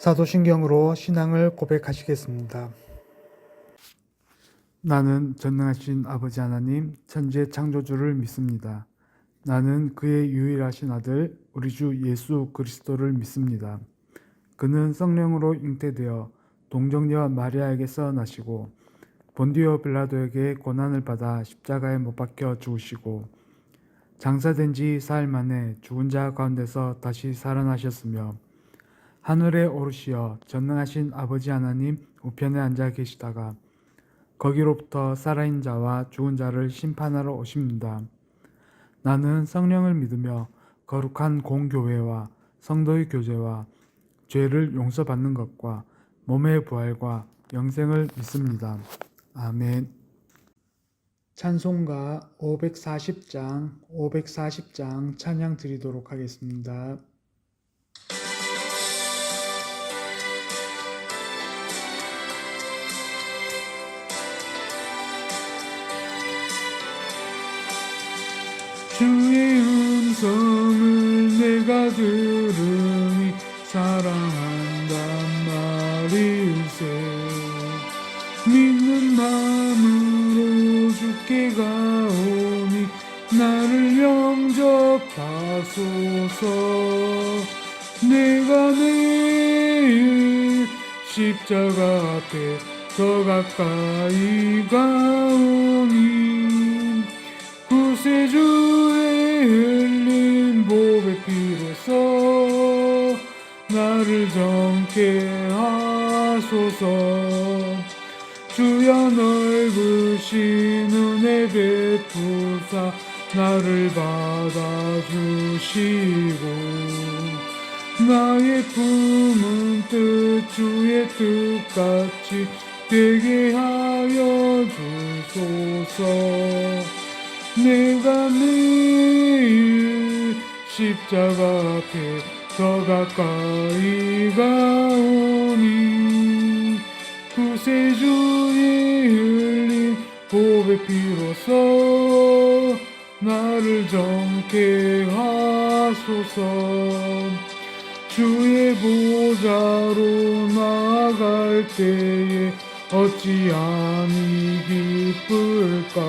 사도신경으로 신앙을 고백하시겠습니다. 나는 전능하신 아버지 하나님, 천지의 창조주를 믿습니다. 나는 그의 유일하신 아들, 우리 주 예수 그리스도를 믿습니다. 그는 성령으로 잉태되어 동정녀 마리아에게서 나시고 본디오 빌라도에게 고난을 받아 십자가에 못 박혀 죽으시고 장사된 지 사흘 만에 죽은 자 가운데서 다시 살아나셨으며 하늘에 오르시어 전능하신 아버지 하나님 우편에 앉아 계시다가 거기로부터 살아있는 자와 죽은 자를 심판하러 오십니다. 나는 성령을 믿으며 거룩한 공교회와 성도의 교제와 죄를 용서받는 것과 몸의 부활과 영생을 믿습니다. 아멘. 찬송가 540장 찬양 드리도록 하겠습니다. 주의 음성을 내가 들으니 사랑한단 말일세. 믿는 마음으로 주께 가오니 나를 영접하소서. 내가 내일 십자가 앞에 더 가까이 가오니 구세주의 흘린 보배 피로써 나를 정케 하소서. 주여 넓으신 은혜 베푸사 나를 받아주시고 나의 품은 뜻 주의 뜻같이 되게 하여 주소서. 내가 매일 십자가 앞에 더 가까이 가오니 구세주의 흘린 보배 피로써 나를 정케 하소서. 주의 보좌로 나아갈 때에 어찌함이 기쁠까.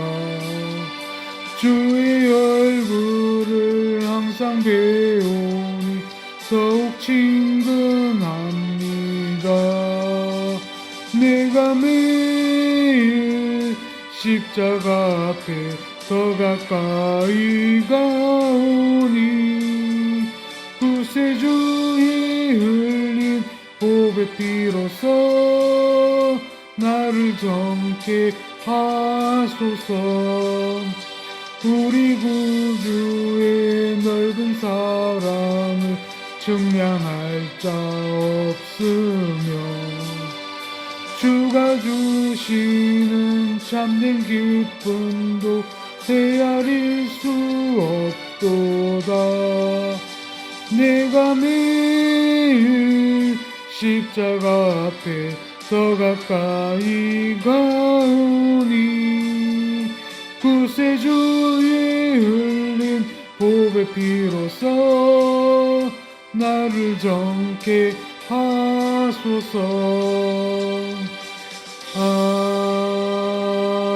주의 얼굴을 항상 배우니 더욱 친근합니다. 내가 매일 십자가 앞에 더 가까이 가오니 구세주의 흘린 보배 피로써 나를 정케 하소서. 우리 구주의 넓은 사랑을 측량할 자 없으며 주가 주시는 참된 기쁨도 헤아릴 수 없도다. 내가 매일 십자가 앞에 더 가까이 가오니 구세주의 흘린 보배 피로써 나를 정케 하소서.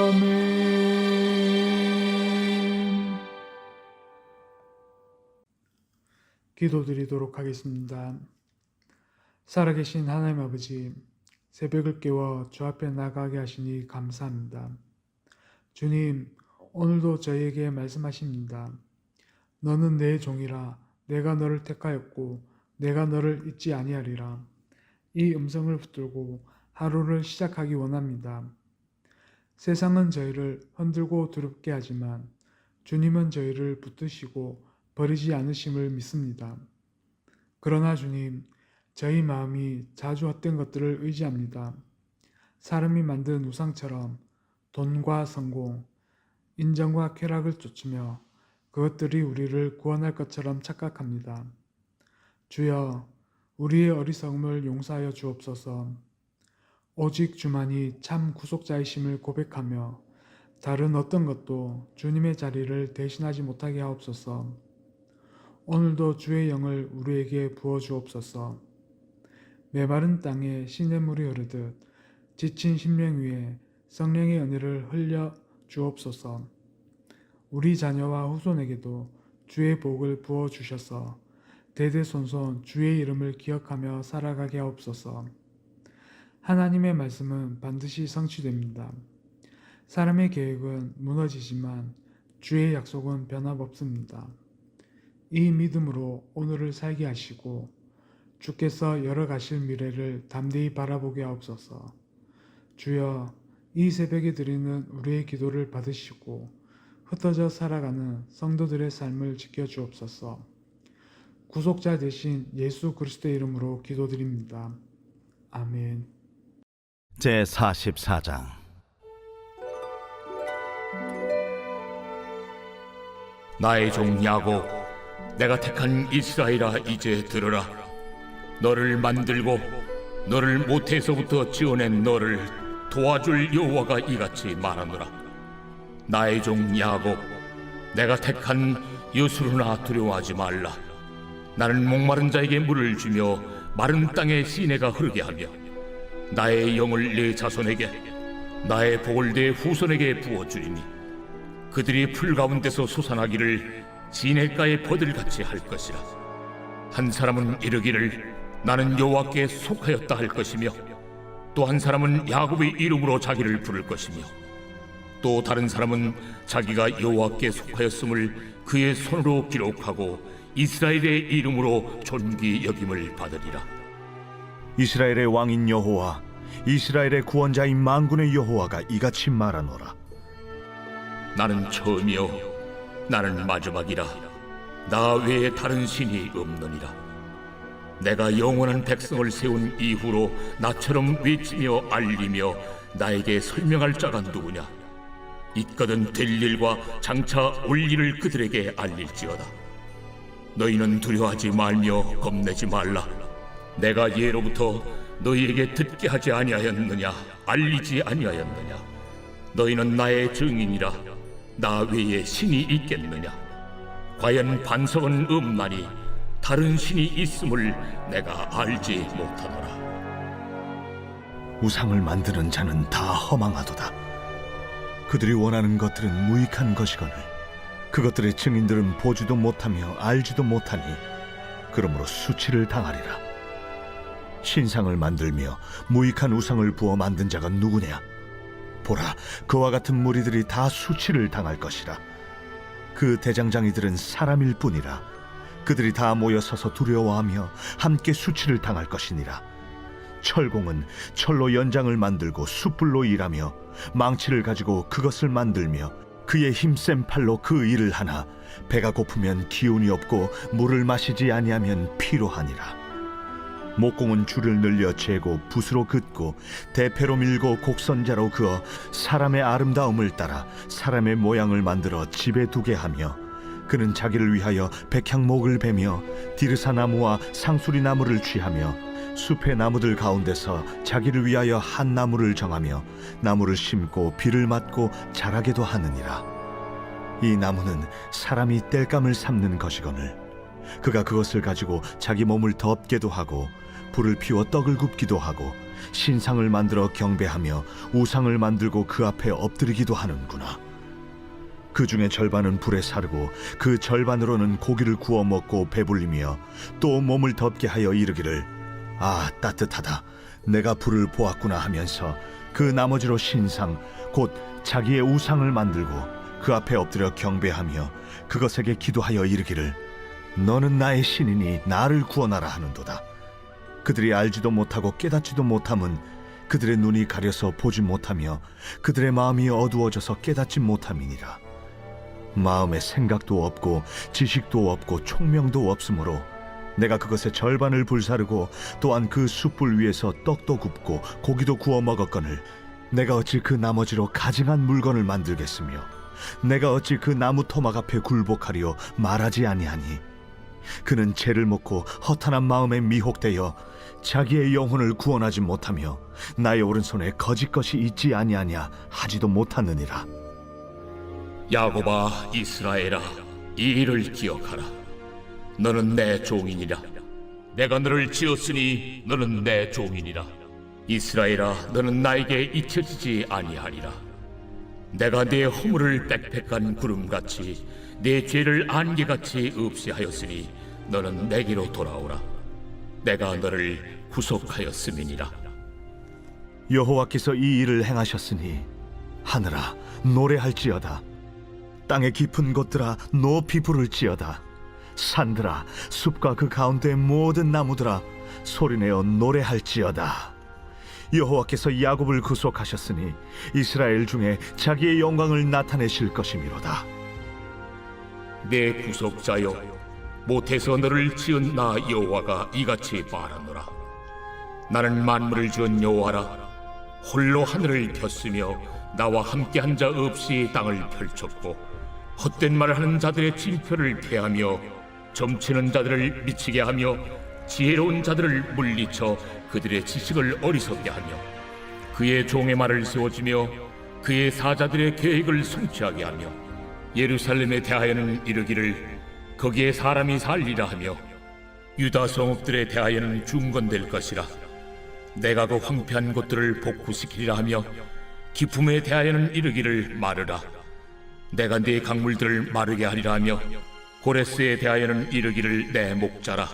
아멘. 기도드리도록 하겠습니다. 살아계신 하나님 아버지, 새벽을 깨워 주 앞에 나가게 하시니 감사합니다. 주님, 오늘도 저희에게 말씀하십니다. 너는 내 종이라 내가 너를 택하였고 내가 너를 잊지 아니하리라. 이 음성을 붙들고 하루를 시작하기 원합니다. 세상은 저희를 흔들고 두렵게 하지만 주님은 저희를 붙드시고 버리지 않으심을 믿습니다. 그러나 주님, 저희 마음이 자주 헛된 것들을 의지합니다. 사람이 만든 우상처럼 돈과 성공, 인정과 쾌락을 쫓으며 그것들이 우리를 구원할 것처럼 착각합니다. 주여, 우리의 어리석음을 용서하여 주옵소서. 오직 주만이 참 구속자이심을 고백하며 다른 어떤 것도 주님의 자리를 대신하지 못하게 하옵소서. 오늘도 주의 영을 우리에게 부어주옵소서. 메마른 땅에 시냇물이 흐르듯 지친 심령 위에 성령의 은혜를 흘려 주옵소서. 우리 자녀와 후손에게도 주의 복을 부어 주셔서 대대손손 주의 이름을 기억하며 살아가게 하옵소서. 하나님의 말씀은 반드시 성취됩니다. 사람의 계획은 무너지지만 주의 약속은 변함없습니다. 이 믿음으로 오늘을 살게 하시고 주께서 열어가실 미래를 담대히 바라보게 하옵소서. 주여, 이 새벽에 드리는 우리의 기도를 받으시고 흩어져 살아가는 성도들의 삶을 지켜주옵소서. 구속자 되신 예수 그리스도의 이름으로 기도드립니다. 아멘. 제44장. 나의 종 야곱, 내가 택한 이스라엘아, 이제 들으라. 너를 만들고 너를 모태에서부터 지어낸 너를 도와줄 여호와가 이같이 말하노라. 나의 종 야곱, 내가 택한 여수르나 두려워하지 말라. 나는 목마른 자에게 물을 주며 마른 땅에 시내가 흐르게 하며 나의 영을 네 자손에게, 나의 복을 네 후손에게 부어주리니 그들이 풀 가운데서 솟아나기를 시냇가의 버들같이 할 것이라. 한 사람은 이르기를 나는 여호와께 속하였다 할 것이며, 또 한 사람은 야곱의 이름으로 자기를 부를 것이며, 또 다른 사람은 자기가 여호와께 속하였음을 그의 손으로 기록하고 이스라엘의 이름으로 존귀 여김을 받으리라. 이스라엘의 왕인 여호와, 이스라엘의 구원자인 만군의 여호와가 이같이 말하노라. 나는 처음이요 나는 마지막이라. 나 외에 다른 신이 없느니라. 내가 영원한 백성을 세운 이후로 나처럼 외치며 알리며 나에게 설명할 자가 누구냐? 있거든 될 일과 장차 올 일을 그들에게 알릴지어다. 너희는 두려워하지 말며 겁내지 말라. 내가 예로부터 너희에게 듣게 하지 아니하였느냐? 알리지 아니하였느냐? 너희는 나의 증인이라. 나 외에 신이 있겠느냐? 과연 반석은 없나니 다른 신이 있음을 내가 알지 못하노라. 우상을 만드는 자는 다 허망하도다. 그들이 원하는 것들은 무익한 것이거늘 그것들의 증인들은 보지도 못하며 알지도 못하니 그러므로 수치를 당하리라. 신상을 만들며 무익한 우상을 부어 만든 자가 누구냐? 보라, 그와 같은 무리들이 다 수치를 당할 것이라. 그 대장장이들은 사람일 뿐이라. 그들이 다 모여 서서 두려워하며 함께 수치를 당할 것이니라. 철공은 철로 연장을 만들고 숯불로 일하며 망치를 가지고 그것을 만들며 그의 힘센 팔로 그 일을 하나 배가 고프면 기운이 없고 물을 마시지 아니하면 피로하니라. 목공은 줄을 늘려 재고 붓으로 긋고 대패로 밀고 곡선자로 그어 사람의 아름다움을 따라 사람의 모양을 만들어 집에 두게 하며, 그는 자기를 위하여 백향목을 베며 디르사 나무와 상수리 나무를 취하며 숲의 나무들 가운데서 자기를 위하여 한 나무를 정하며 나무를 심고 비를 맞고 자라게도 하느니라. 이 나무는 사람이 땔감을 삶는 것이거늘 그가 그것을 가지고 자기 몸을 덮게도 하고 불을 피워 떡을 굽기도 하고 신상을 만들어 경배하며 우상을 만들고 그 앞에 엎드리기도 하는구나. 그 중에 절반은 불에 사르고 그 절반으로는 고기를 구워 먹고 배불리며 또 몸을 덮게 하여 이르기를 아 따뜻하다, 내가 불을 보았구나 하면서 그 나머지로 신상 곧 자기의 우상을 만들고 그 앞에 엎드려 경배하며 그것에게 기도하여 이르기를 너는 나의 신이니 나를 구원하라 하는도다. 그들이 알지도 못하고 깨닫지도 못함은 그들의 눈이 가려서 보지 못하며 그들의 마음이 어두워져서 깨닫지 못함이니라. 마음에 생각도 없고 지식도 없고 총명도 없으므로 내가 그것의 절반을 불사르고 또한 그 숯불 위에서 떡도 굽고 고기도 구워 먹었거늘 내가 어찌 그 나머지로 가증한 물건을 만들겠으며 내가 어찌 그 나무 토막 앞에 굴복하리요 말하지 아니하니. 그는 죄를 먹고 허탄한 마음에 미혹되어 자기의 영혼을 구원하지 못하며 나의 오른손에 거짓 것이 있지 아니하냐 하지도 못하느니라. 야곱아, 이스라엘아, 이 일을 기억하라. 너는 내 종이니라. 내가 너를 지었으니 너는 내 종이니라. 이스라엘아, 너는 나에게 잊혀지지 아니하리라. 내가 네 허물을 빽빽한 구름같이 네 죄를 안개같이 없애하였으니 너는 내게로 돌아오라. 내가 너를 구속하였음이니라. 여호와께서 이 일을 행하셨으니 하늘아 노래할지어다. 땅의 깊은 곳들아 높이 부를지어다. 산들아 숲과 그 가운데의 모든 나무들아 소리내어 노래할지어다. 여호와께서 야곱을 구속하셨으니 이스라엘 중에 자기의 영광을 나타내실 것이미로다. 내 구속자여, 못해서 너를 지은 나 여호와가 이같이 말하노라. 나는 만물을 지은 여호와라. 홀로 하늘을 폈으며 나와 함께한 자 없이 땅을 펼쳤고 헛된 말을 하는 자들의 징표를 폐하며 점치는 자들을 미치게 하며 지혜로운 자들을 물리쳐 그들의 지식을 어리석게 하며 그의 종의 말을 세워주며 그의 사자들의 계획을 성취하게 하며 예루살렘에 대하여는 이르기를 거기에 사람이 살리라 하며 유다 성읍들에 대하여는 중건될 것이라. 내가 그 황폐한 곳들을 복구시키리라 하며 기품에 대하여는 이르기를 마르라. 내가 네 강물들을 마르게 하리라 하며 고레스에 대하여는 이르기를 내 목자라.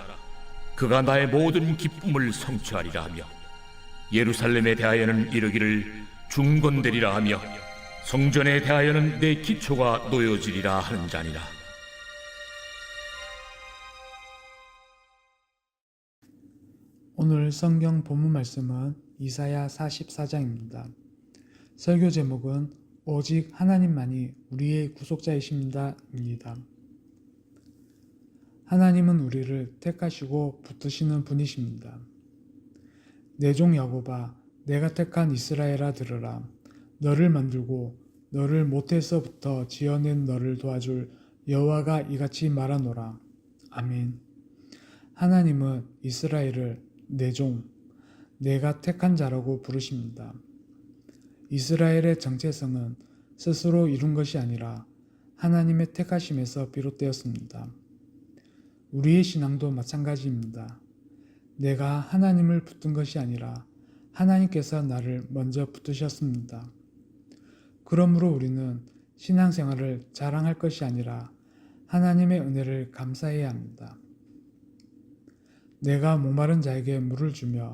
그가 나의 모든 기쁨을 성취하리라 하며 예루살렘에 대하여는 이르기를 중건되리라 하며 성전에 대하여는 내 기초가 놓여지리라 하는 자니라. 오늘 성경 본문 말씀은 이사야 44장입니다. 설교 제목은 오직 하나님만이 우리의 구속자이십니다입니다. 하나님은 우리를 택하시고 붙드시는 분이십니다. 내 종 야곱아, 내가 택한 이스라엘아 들으라. 너를 만들고 너를 모태에서부터 지어낸 너를 도와줄 여호와가 이같이 말하노라. 아멘. 하나님은 이스라엘을 내 종, 내가 택한 자라고 부르십니다. 이스라엘의 정체성은 스스로 이룬 것이 아니라 하나님의 택하심에서 비롯되었습니다. 우리의 신앙도 마찬가지입니다. 내가 하나님을 붙든 것이 아니라 하나님께서 나를 먼저 붙드셨습니다. 그러므로 우리는 신앙생활을 자랑할 것이 아니라 하나님의 은혜를 감사해야 합니다. 내가 목마른 자에게 물을 주며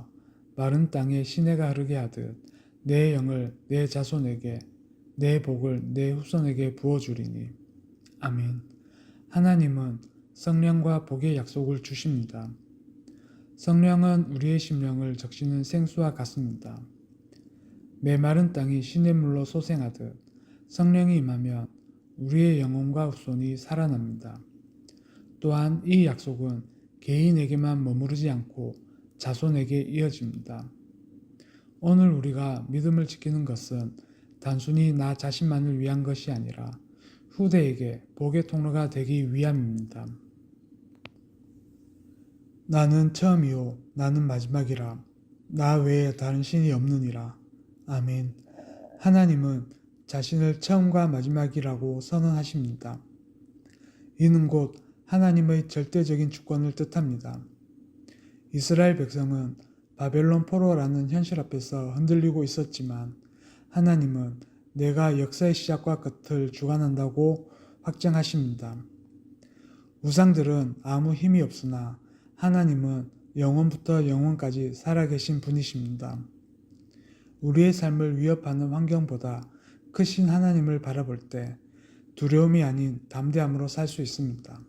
마른 땅에 시내가 흐르게 하듯 내 영을 내 자손에게 내 복을 내 후손에게 부어주리니. 아멘. 하나님은 성령과 복의 약속을 주십니다. 성령은 우리의 심령을 적시는 생수와 같습니다. 메마른 땅이 시냇물로 소생하듯 성령이 임하면 우리의 영혼과 후손이 살아납니다. 또한 이 약속은 개인에게만 머무르지 않고 자손에게 이어집니다. 오늘 우리가 믿음을 지키는 것은 단순히 나 자신만을 위한 것이 아니라 후대에게 복의 통로가 되기 위함입니다. 나는 처음이요 나는 마지막이라. 나 외에 다른 신이 없느니라. 아멘. 하나님은 자신을 처음과 마지막이라고 선언하십니다. 이는 곧 하나님의 절대적인 주권을 뜻합니다. 이스라엘 백성은 바벨론 포로라는 현실 앞에서 흔들리고 있었지만 하나님은 내가 역사의 시작과 끝을 주관한다고 확정하십니다. 우상들은 아무 힘이 없으나 하나님은 영원부터 영원까지 살아계신 분이십니다. 우리의 삶을 위협하는 환경보다 크신 하나님을 바라볼 때 두려움이 아닌 담대함으로 살 수 있습니다.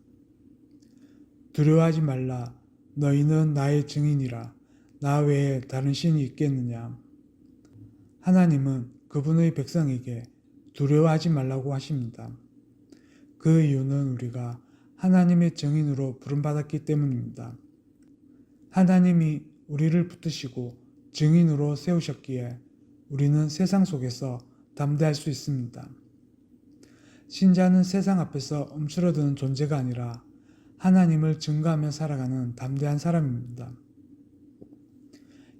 두려워하지 말라. 너희는 나의 증인이라. 나 외에 다른 신이 있겠느냐. 하나님은 그분의 백성에게 두려워하지 말라고 하십니다. 그 이유는 우리가 하나님의 증인으로 부름받았기 때문입니다. 하나님이 우리를 붙드시고 증인으로 세우셨기에 우리는 세상 속에서 담대할 수 있습니다. 신자는 세상 앞에서 움츠러드는 존재가 아니라 하나님을 증거하며 살아가는 담대한 사람입니다.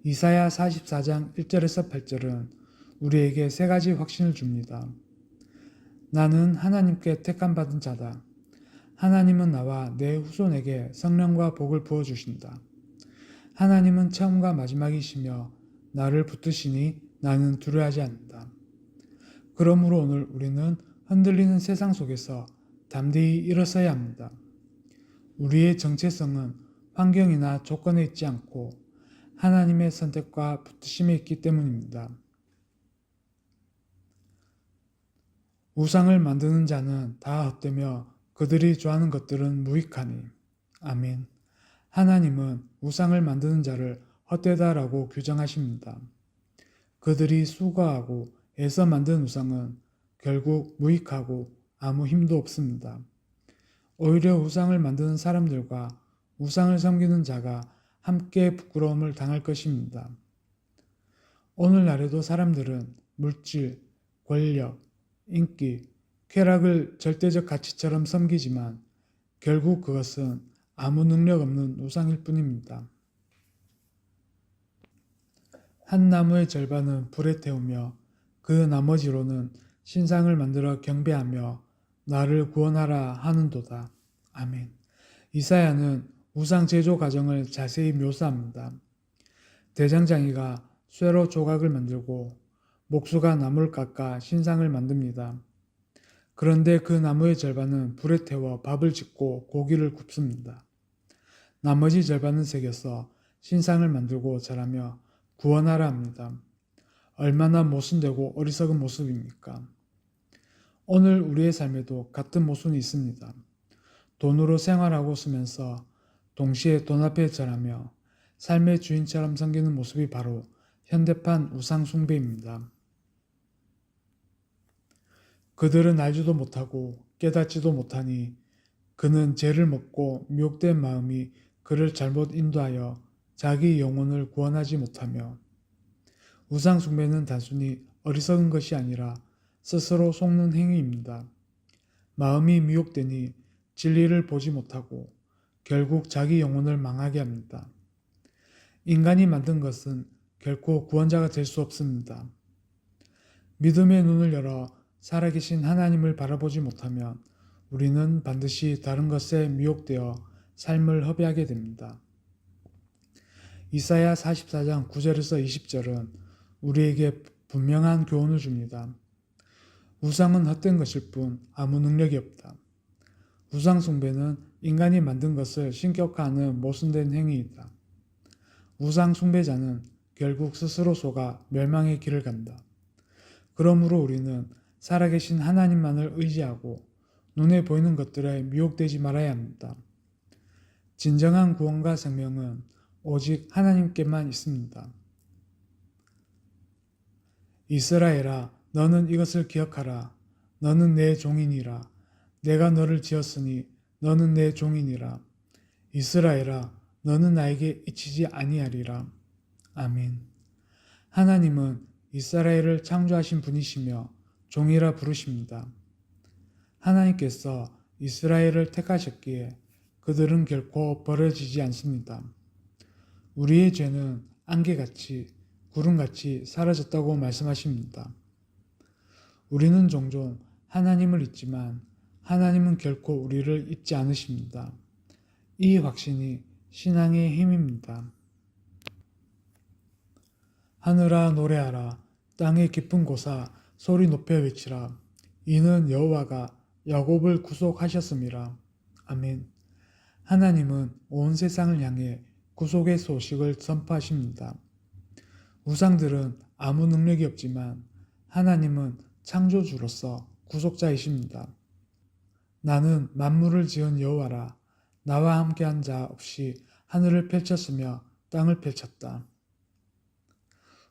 이사야 44장 1절에서 8절은 우리에게 세 가지 확신을 줍니다. 나는 하나님께 택함받은 자다. 하나님은 나와 내 후손에게 성령과 복을 부어주신다. 하나님은 처음과 마지막이시며 나를 붙드시니 나는 두려워하지 않는다. 그러므로 오늘 우리는 흔들리는 세상 속에서 담대히 일어서야 합니다. 우리의 정체성은 환경이나 조건에 있지 않고 하나님의 선택과 붙드심에 있기 때문입니다. 우상을 만드는 자는 다 헛되며 그들이 좋아하는 것들은 무익하니. 아멘. 하나님은 우상을 만드는 자를 헛되다라고 규정하십니다. 그들이 수고하고 애써 만든 우상은 결국 무익하고 아무 힘도 없습니다. 오히려 우상을 만드는 사람들과 우상을 섬기는 자가 함께 부끄러움을 당할 것입니다. 오늘날에도 사람들은 물질, 권력, 인기, 쾌락을 절대적 가치처럼 섬기지만 결국 그것은 아무 능력 없는 우상일 뿐입니다. 한 나무의 절반은 불에 태우며 그 나머지로는 신상을 만들어 경배하며 나를 구원하라 하는도다. 아멘. 이사야는 우상 제조 과정을 자세히 묘사합니다. 대장장이가 쇠로 조각을 만들고 목수가 나무를 깎아 신상을 만듭니다. 그런데 그 나무의 절반은 불에 태워 밥을 짓고 고기를 굽습니다. 나머지 절반은 새겨서 신상을 만들고 절하며 구원하라 합니다. 얼마나 모순되고 어리석은 모습입니까? 오늘 우리의 삶에도 같은 모순이 있습니다. 돈으로 생활하고 쓰면서 동시에 돈 앞에 절하며 삶의 주인처럼 섬기는 모습이 바로 현대판 우상 숭배입니다. 그들은 알지도 못하고 깨닫지도 못하니 그는 죄를 먹고 미혹된 마음이 그를 잘못 인도하여 자기 영혼을 구원하지 못하며. 우상 숭배는 단순히 어리석은 것이 아니라 스스로 속는 행위입니다. 마음이 미혹되니 진리를 보지 못하고 결국 자기 영혼을 망하게 합니다. 인간이 만든 것은 결코 구원자가 될 수 없습니다. 믿음의 눈을 열어 살아계신 하나님을 바라보지 못하면 우리는 반드시 다른 것에 미혹되어 삶을 허비하게 됩니다. 이사야 44장 9절에서 20절은 우리에게 분명한 교훈을 줍니다. 우상은 헛된 것일 뿐 아무 능력이 없다. 우상 숭배는 인간이 만든 것을 신격화하는 모순된 행위이다. 우상 숭배자는 결국 스스로 속아 멸망의 길을 간다. 그러므로 우리는 살아계신 하나님만을 의지하고 눈에 보이는 것들에 미혹되지 말아야 합니다. 진정한 구원과 생명은 오직 하나님께만 있습니다. 이스라엘아, 너는 이것을 기억하라. 너는 내 종이니라. 내가 너를 지었으니 너는 내 종이니라. 이스라엘아, 너는 나에게 잊히지 아니하리라. 아멘. 하나님은 이스라엘을 창조하신 분이시며 종이라 부르십니다. 하나님께서 이스라엘을 택하셨기에 그들은 결코 버려지지 않습니다. 우리의 죄는 안개같이 구름같이 사라졌다고 말씀하십니다. 우리는 종종 하나님을 잊지만 하나님은 결코 우리를 잊지 않으십니다. 이 확신이 신앙의 힘입니다. 하늘아 노래하라. 땅의 깊은 곳아 소리 높여 외치라. 이는 여호와가 야곱을 구속하셨음이라. 아멘. 하나님은 온 세상을 향해 구속의 소식을 선포하십니다. 우상들은 아무 능력이 없지만 하나님은 창조주로서 구속자이십니다. 나는 만물을 지은 여호와라. 나와 함께한 자 없이 하늘을 펼쳤으며 땅을 펼쳤다.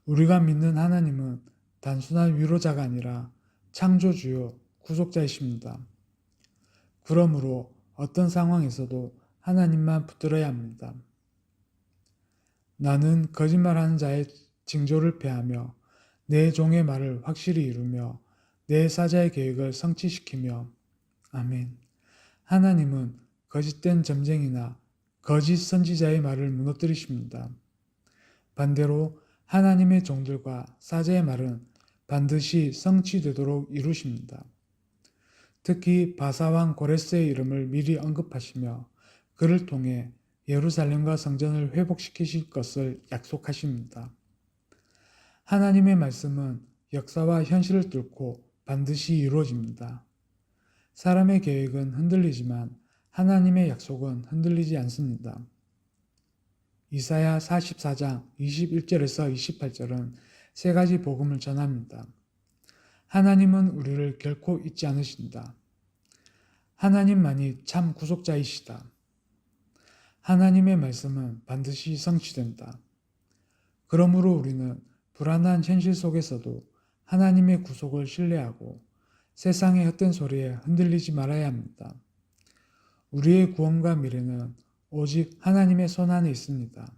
우리가 믿는 하나님은 단순한 위로자가 아니라 창조주요 구속자이십니다. 그러므로 어떤 상황에서도 하나님만 붙들어야 합니다. 나는 거짓말하는 자의 징조를 패하며 내 종의 말을 확실히 이루며 내 사자의 계획을 성취시키며. 아멘. 하나님은 거짓된 점쟁이나 거짓 선지자의 말을 무너뜨리십니다. 반대로 하나님의 종들과 사자의 말은 반드시 성취되도록 이루십니다. 특히 바사왕 고레스의 이름을 미리 언급하시며 그를 통해 예루살렘과 성전을 회복시키실 것을 약속하십니다. 하나님의 말씀은 역사와 현실을 뚫고 반드시 이루어집니다. 사람의 계획은 흔들리지만 하나님의 약속은 흔들리지 않습니다. 이사야 44장 21절에서 28절은 세 가지 복음을 전합니다. 하나님은 우리를 결코 잊지 않으신다. 하나님만이 참 구속자이시다. 하나님의 말씀은 반드시 성취된다. 그러므로 우리는 불안한 현실 속에서도 하나님의 구속을 신뢰하고 세상의 헛된 소리에 흔들리지 말아야 합니다. 우리의 구원과 미래는 오직 하나님의 손 안에 있습니다.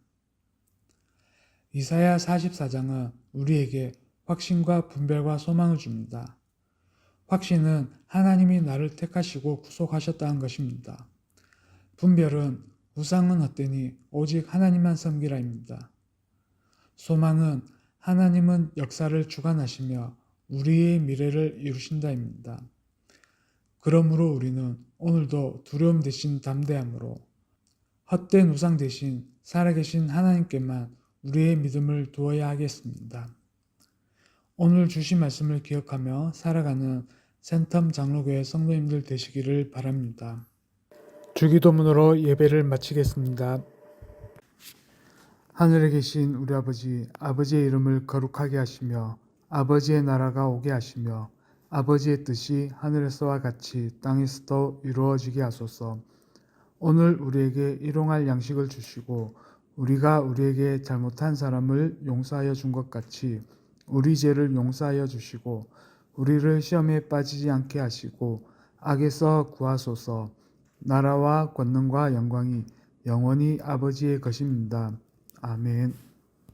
이사야 44장은 우리에게 확신과 분별과 소망을 줍니다. 확신은 하나님이 나를 택하시고 구속하셨다는 것입니다. 분별은 우상은 헛되니 오직 하나님만 섬기라입니다. 소망은 하나님은 역사를 주관하시며 우리의 미래를 이루신다입니다. 그러므로 우리는 오늘도 두려움 대신 담대함으로 헛된 우상 대신 살아계신 하나님께만 우리의 믿음을 두어야 하겠습니다. 오늘 주신 말씀을 기억하며 살아가는 센텀 장로교회 성도님들 되시기를 바랍니다. 주기도문으로 예배를 마치겠습니다. 하늘에 계신 우리 아버지, 아버지의 이름을 거룩하게 하시며 아버지의 나라가 오게 하시며 아버지의 뜻이 하늘에서와 같이 땅에서도 이루어지게 하소서. 오늘 우리에게 일용할 양식을 주시고 우리가 우리에게 잘못한 사람을 용서하여 준 것 같이 우리 죄를 용서하여 주시고 우리를 시험에 빠지지 않게 하시고 악에서 구하소서. 나라와 권능과 영광이 영원히 아버지의 것입니다. 아멘.